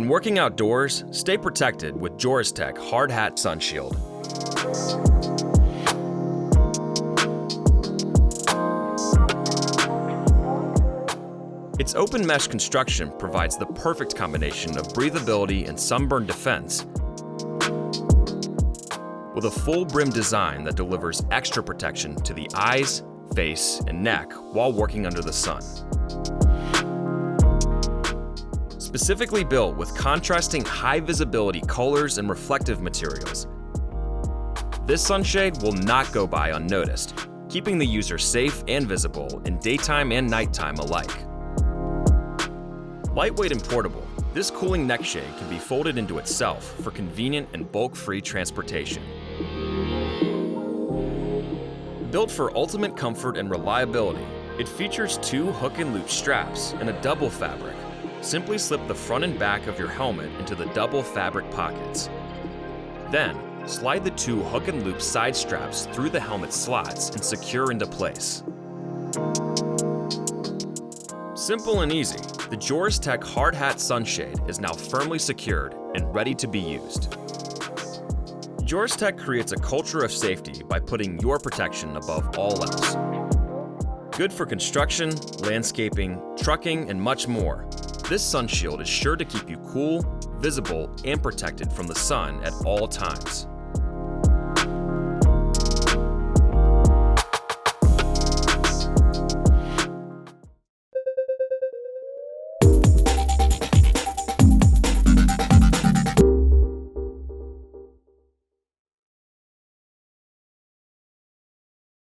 When working outdoors, stay protected with JORESTECH Hard Hat Sun Shield. Its open mesh construction provides the perfect combination of breathability and sunburn defense, with a full brim design that delivers extra protection to the eyes, face, and neck while working under the sun. Specifically built with contrasting high visibility colors and reflective materials, this sunshade will not go by unnoticed, keeping the user safe and visible in daytime and nighttime alike. Lightweight and portable, this cooling neck shade can be folded into itself for convenient and bulk-free transportation. Built for ultimate comfort and reliability, it features 2 hook and loop straps and a double fabric. Simply slip the front and back of your helmet into the double fabric pockets. Then, slide the 2 hook and loop side straps through the helmet slots and secure into place. Simple and easy, the JORESTECH Hard Hat Sunshade is now firmly secured and ready to be used. JORESTECH creates a culture of safety by putting your protection above all else. Good for construction, landscaping, trucking, and much more. This sun shield is sure to keep you cool, visible, and protected from the sun at all times.